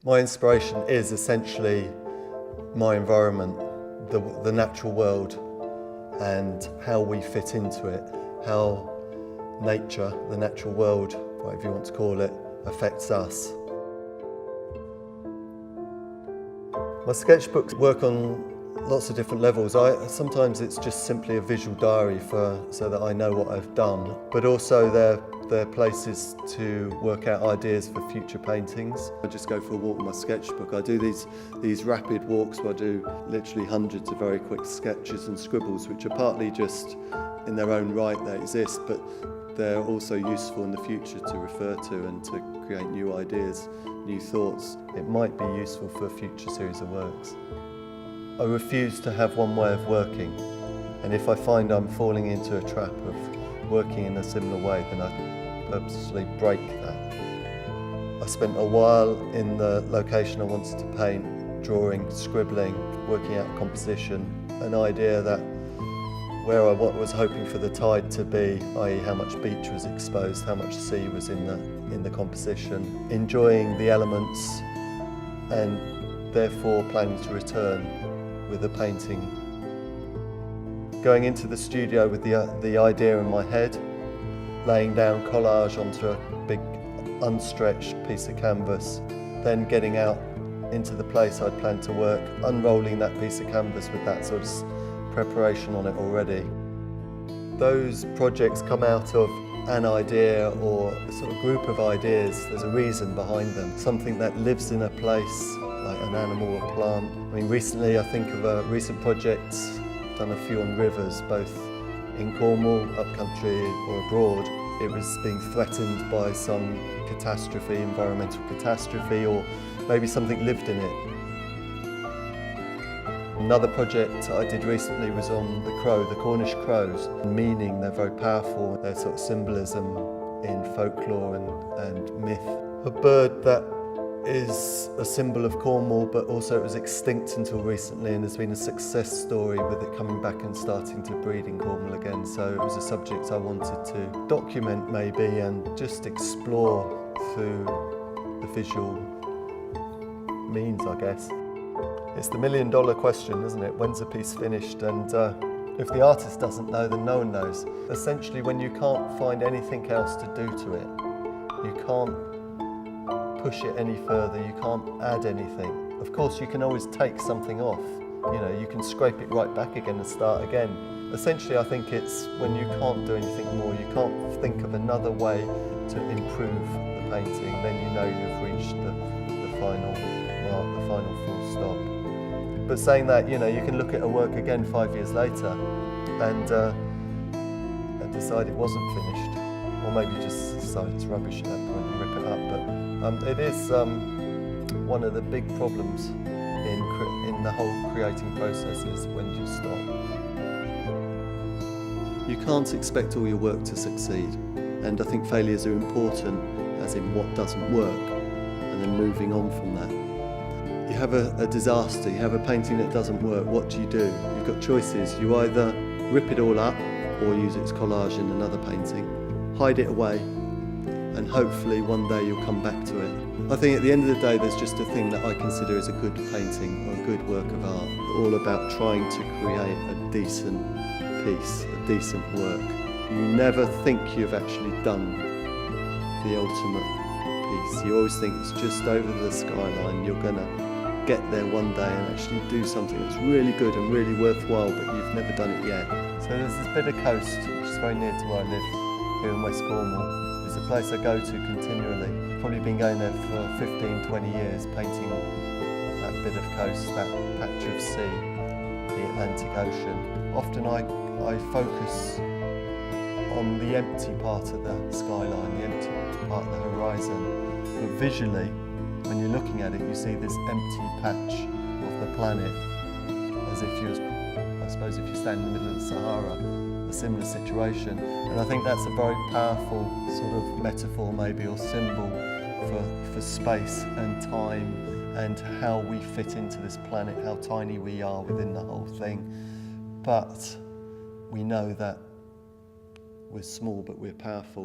My inspiration is essentially my environment, the natural world, and how we fit into it, how nature, the natural world, whatever you want to call it, affects us. My sketchbooks work on lots of different levels. Sometimes it's just simply a visual diary so that I know what I've done, but also they're places to work out ideas for future paintings. I just go for a walk with my sketchbook. I do these rapid walks where I do literally hundreds of very quick sketches and scribbles, which are partly just in their own right they exist, but they're also useful in the future to refer to and to create new ideas, new thoughts. It might be useful for a future series of works. I refuse to have one way of working, and if I find I'm falling into a trap of working in a similar way, then I purposely break that. I spent a while in the location I wanted to paint, drawing, scribbling, working out composition, an idea that where I was hoping for the tide to be, i.e. how much beach was exposed, how much sea was in the composition, enjoying the elements and therefore planning to return with a painting. Going into the studio with the idea in my head, laying down collage onto a big unstretched piece of canvas, then getting out into the place I'd planned to work, unrolling that piece of canvas with that sort of preparation on it already. Those projects come out of an idea or a sort of group of ideas. There's a reason behind them, something that lives in a place, like an animal or plant. I mean, recently I think of a recent project, done a few on rivers, both in Cornwall, upcountry or abroad. It was being threatened by some catastrophe, environmental catastrophe, or maybe something lived in it. Another project I did recently was on the crow, the Cornish crows. Meaning, they're very powerful, their sort of symbolism in folklore and myth. A bird that is a symbol of Cornwall, but also it was extinct until recently, and there's been a success story with it coming back and starting to breed in Cornwall again. So it was a subject I wanted to document maybe and just explore through the visual means, I guess. It's the million-dollar question, isn't it? When's a piece finished? And if the artist doesn't know, then no one knows. Essentially, when you can't find anything else to do to it, you can't push it any further, you can't add anything. Of course, you can always take something off. You know, you can scrape it right back again and start again. Essentially, I think it's when you can't do anything more, you can't think of another way to improve the painting, then you know you've reached the final mark, the final full stop. But saying that, you know, you can look at a work again 5 years later and decide it wasn't finished, or maybe just decide it's rubbish at that point and rip it up. But it is one of the big problems in the whole creating process is when do you stop? You can't expect all your work to succeed, and I think failures are important, as in what doesn't work, and then moving on from that. You have a disaster, you have a painting that doesn't work, what do? You've got choices. You either rip it all up or use it as collage in another painting, hide it away, and hopefully one day you'll come back to it. I think at the end of the day there's just a thing that I consider as a good painting or a good work of art, all about trying to create a decent piece, a decent work. You never think you've actually done the ultimate piece. You always think it's just over the skyline, you're going to get there one day and actually do something that's really good and really worthwhile, but you've never done it yet. So there's this bit of coast, which is very near to where I live, here in West Cornwall. It's a place I go to continually. Probably been going there for 15, 20 years, painting that bit of coast, that patch of sea, the Atlantic Ocean. Often I focus on the empty part of the skyline, the empty part of the horizon. But visually, when you're looking at it, you see this empty patch of the planet, as if I suppose if you stand in the middle of the Sahara, a similar situation. And I think that's a very powerful sort of metaphor maybe, or symbol for space and time and how we fit into this planet, how tiny we are within the whole thing. But we know that we're small, but we're powerful.